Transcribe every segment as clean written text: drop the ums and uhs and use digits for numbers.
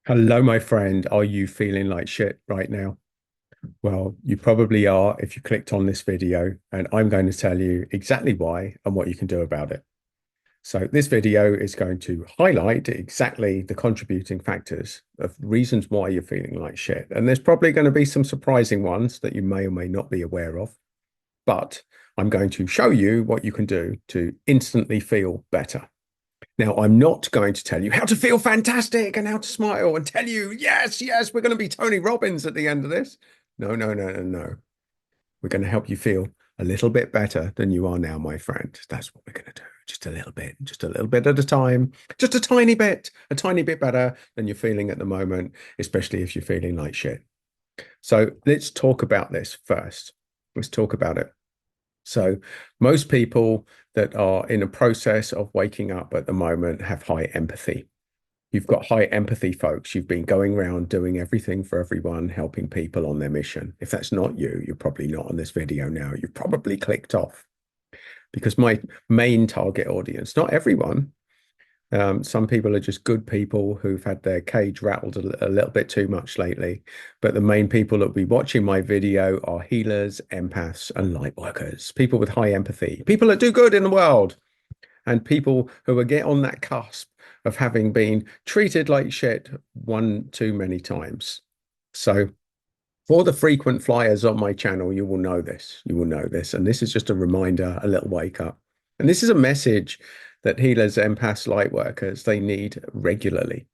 Hello, my friend. Are you feeling like shit right now? Well, you probably are if you clicked on this video, and I'm going to tell you exactly why and what you can do about it. So, this video is going to highlight exactly the contributing factors of reasons why you're feeling like shit. And there's probably going to be some surprising ones that you may or may not be aware of, but I'm going to show you what you can do to instantly feel better. Now, I'm not going to tell you how to feel fantastic and how to smile and tell you, yes, yes, we're going to be Tony Robbins at the end of this. No, no, no, no, no. We're going to help you feel a little bit better than you are now, my friend. That's what we're going to do. Just a little bit at a time, just a tiny bit better than you're feeling at the moment, especially if you're feeling like shit. So let's talk about this first. Let's talk about it. So, most people that are in a process of waking up at the moment have high empathy. You've got high empathy, folks. You've been going around doing everything for everyone, helping people on their mission. If that's not you, you're probably not on this video now. You've probably clicked off because my main target audience, not everyone, some people are just good people who've had their cage rattled a little bit too much lately. But the main people that will be watching my video are healers, empaths, and light workers, people with high empathy, people that do good in the world, and people who are get on that cusp of having been treated like shit one too many times. So for the frequent flyers on my channel, you will know this. You will know this. And this is just a reminder, a little wake up. And this is a message that healers, empaths, light workers, they need regularly.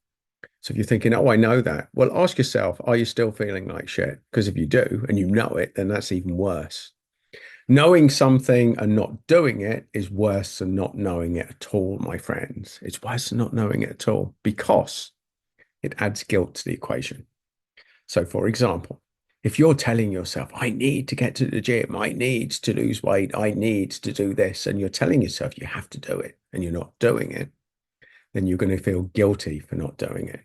So if you're thinking, oh, I know that, well, ask yourself, are you still feeling like shit? Because if you do and you know it, then that's even worse. Knowing something and not doing it is worse than not knowing it at all, my friends. It's worse than not knowing it at all because it adds guilt to the equation. So, for example, if you're telling yourself, I need to get to the gym, I need to lose weight, I need to do this, and you're telling yourself you have to do it and you're not doing it, then you're going to feel guilty for not doing it.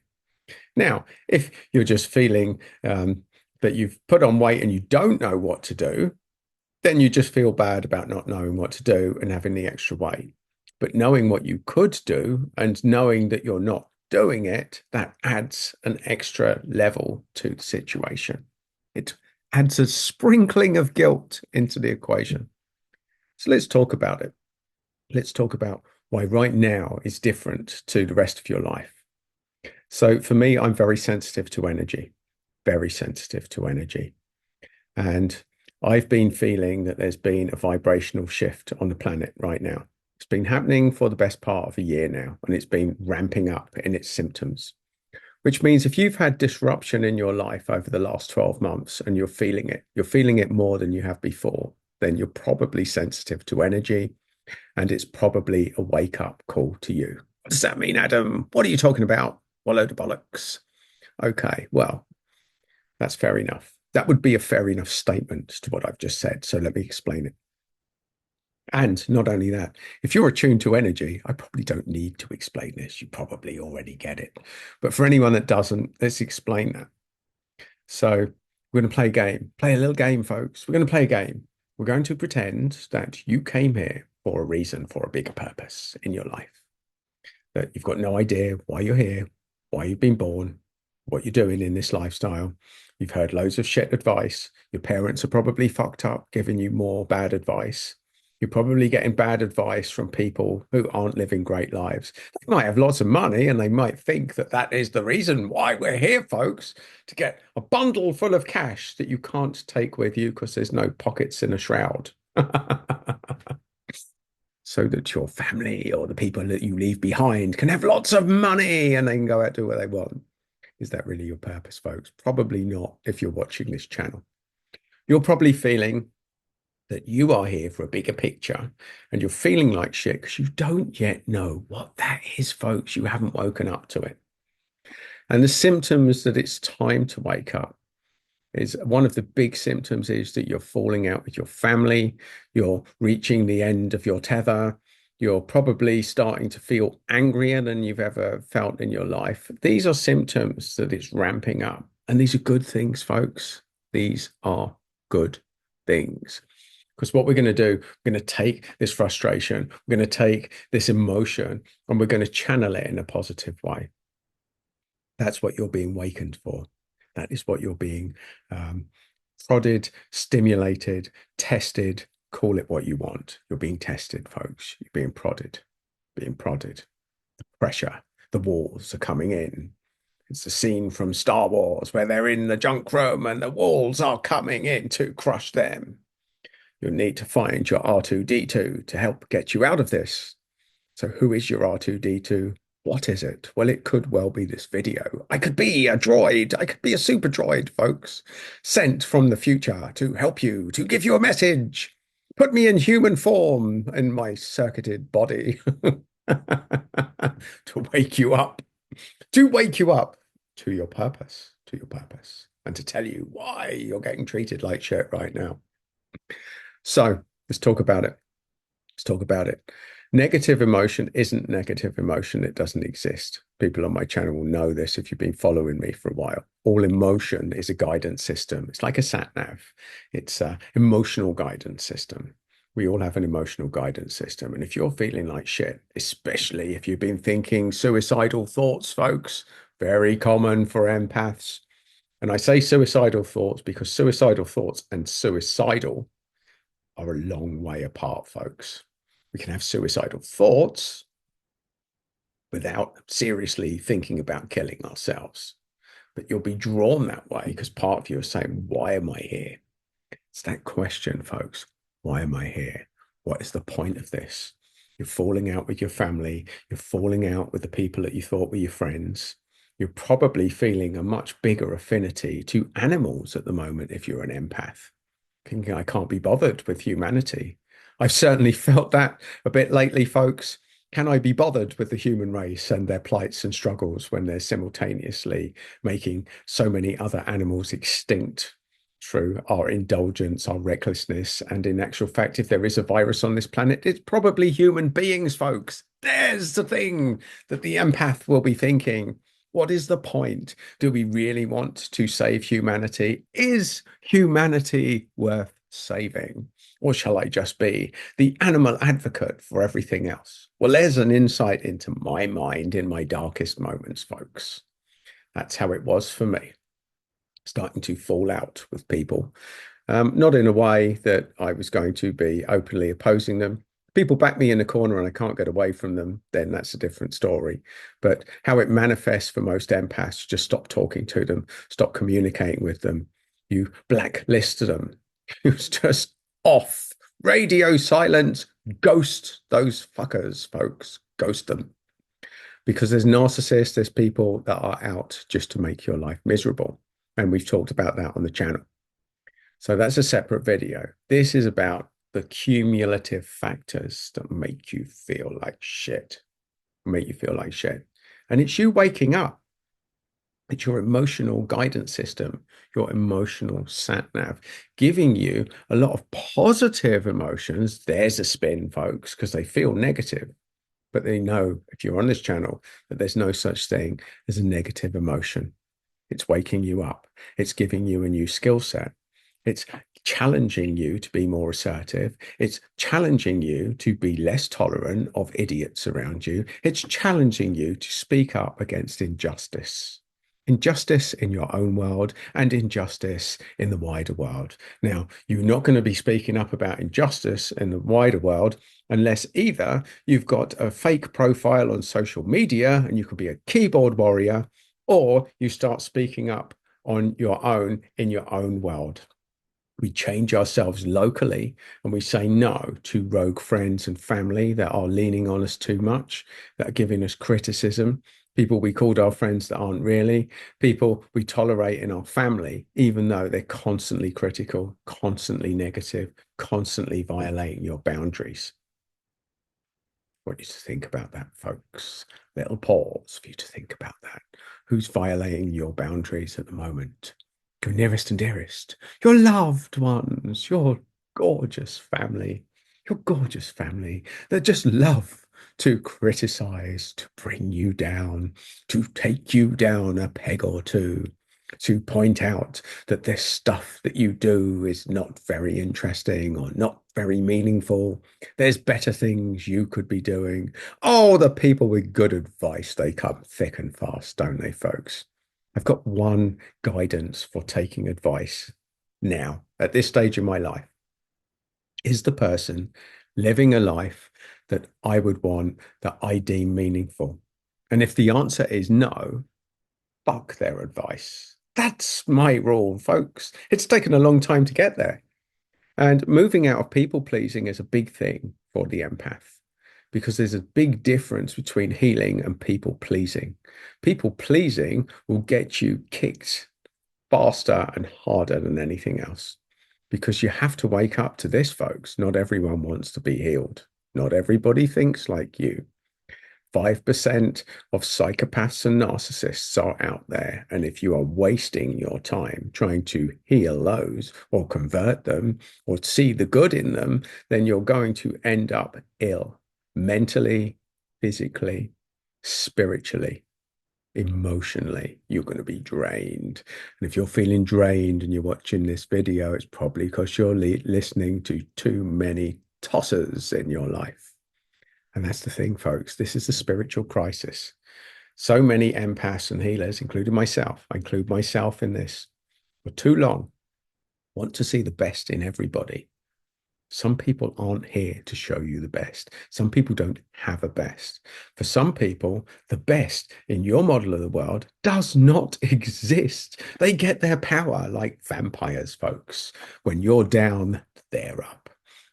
Now, if you're just feeling that you've put on weight and you don't know what to do, then you just feel bad about not knowing what to do and having the extra weight. But knowing what you could do and knowing that you're not doing it, that adds an extra level to the situation. It adds a sprinkling of guilt into the equation. So let's talk about it. Let's talk about why right now is different to the rest of your life. So for me, I'm very sensitive to energy, very sensitive to energy. And I've been feeling that there's been a vibrational shift on the planet right now. It's been happening for the best part of a year now, and it's been ramping up in its symptoms, which means if you've had disruption in your life over the last 12 months and you're feeling it more than you have before, then you're probably sensitive to energy, and it's probably a wake up call to you. What does that mean, Adam? What are you talking about? What load of bollocks. Okay, well, that's fair enough. That would be a fair enough statement to what I've just said. So let me explain it. And not only that, if you're attuned to energy, I probably don't need to explain this. You probably already get it. But for anyone that doesn't, let's explain that. So we're going to play a game, play a little game, folks. We're going to play a game. We're going to pretend that you came here for a reason, for a bigger purpose in your life, that you've got no idea why you're here, why you've been born, what you're doing in this lifestyle. You've heard loads of shit advice. Your parents are probably fucked up, giving you more bad advice. You're probably getting bad advice from people who aren't living great lives. They might have lots of money and they might think that that is the reason why we're here, folks, to get a bundle full of cash that you can't take with you because there's no pockets in a shroud. So that your family or the people that you leave behind can have lots of money and they can go out and do what they want. Is that really your purpose, folks? Probably not if you're watching this channel. You're probably feeling that you are here for a bigger picture and you're feeling like shit because you don't yet know what that is, folks. You haven't woken up to it. And the symptoms that it's time to wake up is one of the big symptoms is that you're falling out with your family, you're reaching the end of your tether, you're probably starting to feel angrier than you've ever felt in your life. These are symptoms that it's ramping up. And these are good things, folks. These are good things. Because what we're going to do, we're going to take this frustration, we're going to take this emotion, and we're going to channel it in a positive way. That's what you're being wakened for. That is what you're being um, prodded, stimulated, tested. Call it what you want. You're being tested, folks. You're being prodded, being prodded. Pressure. The walls are coming in. It's the scene from Star Wars where they're in the junk room and the walls are coming in to crush them. You'll need to find your R2D2 to help get you out of this. So who is your R2D2? What is it? Well, it could well be this video. I could be a droid. I could be a super droid, folks, sent from the future to help you, to give you a message. Put me in human form in my circuited body to wake you up, to wake you up to your purpose, and to tell you why you're getting treated like shit right now. So let's talk about it. Let's talk about it. Negative emotion isn't negative emotion. It doesn't exist. People on my channel will know this if you've been following me for a while. All emotion is a guidance system. It's like a sat nav. It's an emotional guidance system. We all have an emotional guidance system. And if you're feeling like shit, especially if you've been thinking suicidal thoughts, folks, very common for empaths. And I say suicidal thoughts because suicidal thoughts and suicidal are a long way apart, folks. We can have suicidal thoughts without seriously thinking about killing ourselves. But you'll be drawn that way because part of you is saying, why am I here? It's that question, folks. Why am I here? What is the point of this? You're falling out with your family. You're falling out with the people that you thought were your friends. You're probably feeling a much bigger affinity to animals at the moment if you're an empath. Thinking, I can't be bothered with humanity. I've certainly felt that a bit lately, folks. Can I be bothered with the human race and their plights and struggles when they're simultaneously making so many other animals extinct through our indulgence, our recklessness? And in actual fact, if there is a virus on this planet, it's probably human beings, folks. There's the thing that the empath will be thinking. What is the point? Do we really want to save humanity? Is humanity worth saving? Or shall I just be the animal advocate for everything else? Well, there's an insight into my mind in my darkest moments, folks. That's how it was for me, starting to fall out with people. Not in a way that I was going to be openly opposing them. People back me in the corner and I can't get away from them, then that's a different story. But how it manifests for most empaths, just stop talking to them, stop communicating with them. You blacklist them. It's just off. Radio silence. Ghost those fuckers, folks. Ghost them. Because there's narcissists, there's people that are out just to make your life miserable. And we've talked about that on the channel. So that's a separate video. This is about the cumulative factors that make you feel like shit, make you feel like shit. And it's you waking up. It's your emotional guidance system, your emotional sat nav, giving you a lot of positive emotions. There's a spin, folks, because they feel negative. But they know, if you're on this channel, that there's no such thing as a negative emotion. It's waking you up. It's giving you a new skill set. It's challenging you to be more assertive. It's challenging you to be less tolerant of idiots around you. It's challenging you to speak up against injustice. Injustice in your own world and injustice in the wider world. Now, you're not going to be speaking up about injustice in the wider world unless either you've got a fake profile on social media and you can be a keyboard warrior, or you start speaking up on your own in your own world. We change ourselves locally and we say no to rogue friends and family that are leaning on us too much, that are giving us criticism, people we called our friends that aren't really, people we tolerate in our family, even though they're constantly critical, constantly negative, constantly violating your boundaries. I want you to think about that, folks. Little pause for you to think about that. Who's violating your boundaries at the moment? Your nearest and dearest, your loved ones, your gorgeous family, that just love to criticize, to bring you down, to take you down a peg or two, to point out that this stuff that you do is not very interesting or not very meaningful. There's better things you could be doing. Oh, the people with good advice, they come thick and fast, don't they, folks? I've got one guidance for taking advice now at this stage in my life. Is the person living a life that I would want, that I deem meaningful? And if the answer is no, fuck their advice. That's my rule, folks. It's taken a long time to get there. And moving out of people pleasing is a big thing for the empath because there's a big difference between healing and people pleasing. People pleasing will get you kicked faster and harder than anything else because you have to wake up to this, folks. Not everyone wants to be healed. Not everybody thinks like you. 5% of psychopaths and narcissists are out there. And if you are wasting your time trying to heal those or convert them or see the good in them, then you're going to end up ill mentally, physically, spiritually, emotionally. You're going to be drained. And if you're feeling drained and you're watching this video, it's probably because you're listening to too many tossers in your life. And that's the thing, folks. This is the spiritual crisis. So many empaths and healers, including myself, I include myself in this, for too long, want to see the best in everybody. Some people aren't here to show you the best. Some people don't have a best. For some people, the best in your model of the world does not exist. They get their power like vampires, folks. When you're down, they're up.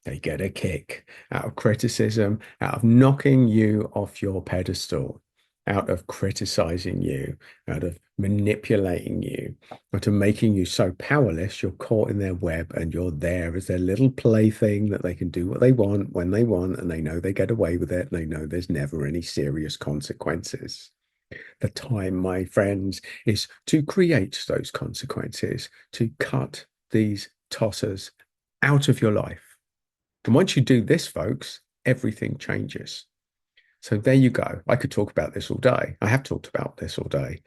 They get a kick out of criticism, out of knocking you off your pedestal, out of criticizing you, out of manipulating you, out of making you so powerless, you're caught in their web and you're there as their little plaything that they can do what they want when they want, and they know they get away with it, and they know there's never any serious consequences. The time, my friends, is to create those consequences, to cut these tossers out of your life. And once you do this, folks, everything changes. So there you go. I could talk about this all day. I have talked about this all day.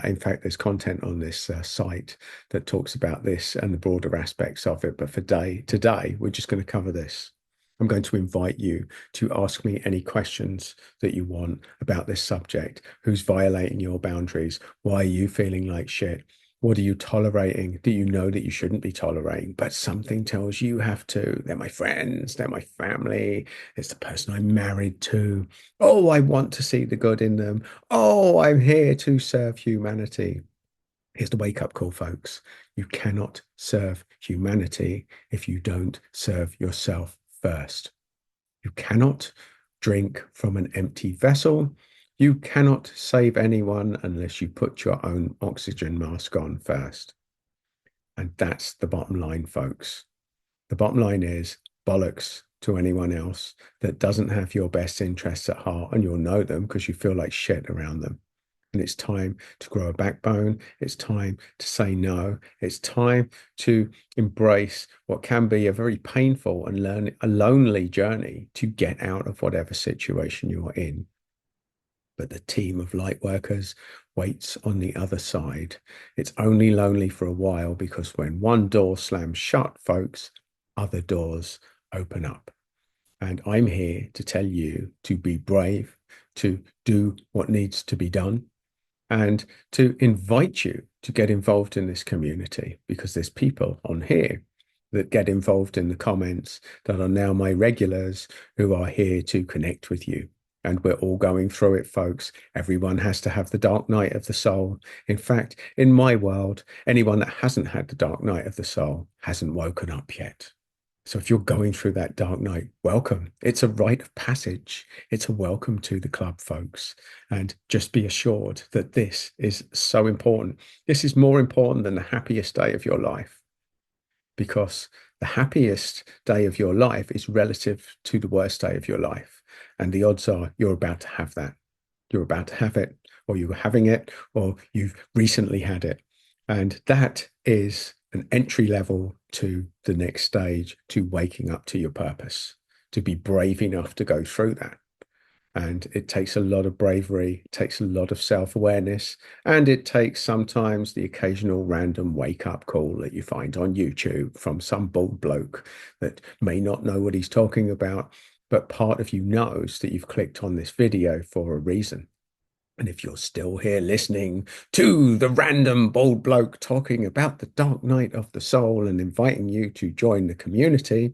In fact, there's content on this site that talks about this and the broader aspects of it. But for today, we're just going to cover this. I'm going to invite you to ask me any questions that you want about this subject. Who's violating your boundaries? Why are you feeling like shit? What are you tolerating that you know that you shouldn't be tolerating, but something tells you have to? They're my friends, they're my family, it's the person I'm married to. Oh, I want to see the good in them. Oh, I'm here to serve humanity. Here's the wake up call, folks. You cannot serve humanity if you don't serve yourself first. You cannot drink from an empty vessel. You cannot save anyone unless you put your own oxygen mask on first. And that's the bottom line, folks. The bottom line is bollocks to anyone else that doesn't have your best interests at heart, and you'll know them because you feel like shit around them. And it's time to grow a backbone. It's time to say no. It's time to embrace what can be a very painful and a lonely journey to get out of whatever situation you're in. But the team of light workers waits on the other side. It's only lonely for a while because when one door slams shut, folks, other doors open up. And I'm here to tell you to be brave, to do what needs to be done, and to invite you to get involved in this community because there's people on here that get involved in the comments that are now my regulars who are here to connect with you. And we're all going through it, folks. Everyone has to have the dark night of the soul. In fact, in my world, anyone that hasn't had the dark night of the soul hasn't woken up yet. So if you're going through that dark night, welcome. It's a rite of passage. It's a welcome to the club, folks. And just be assured that this is so important. This is more important than the happiest day of your life, because the happiest day of your life is relative to the worst day of your life. And the odds are you're about to have that. You're about to have it, or you're having it, or you've recently had it. And that is an entry level to the next stage, to waking up to your purpose, to be brave enough to go through that. And it takes a lot of bravery, it takes a lot of self-awareness, and it takes sometimes the occasional random wake-up call that you find on YouTube from some bald bloke that may not know what he's talking about, but part of you knows that you've clicked on this video for a reason. And if you're still here listening to the random bald bloke talking about the dark night of the soul and inviting you to join the community,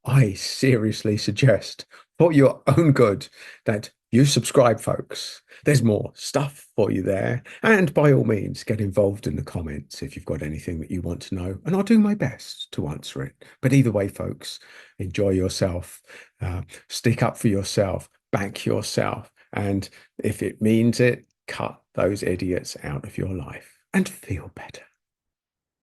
I seriously suggest, for your own good, that you subscribe, folks. There's more stuff for you there. And by all means, get involved in the comments if you've got anything that you want to know, and I'll do my best to answer it. But either way, folks, enjoy yourself, stick up for yourself, back yourself. And if it means it, cut those idiots out of your life and feel better.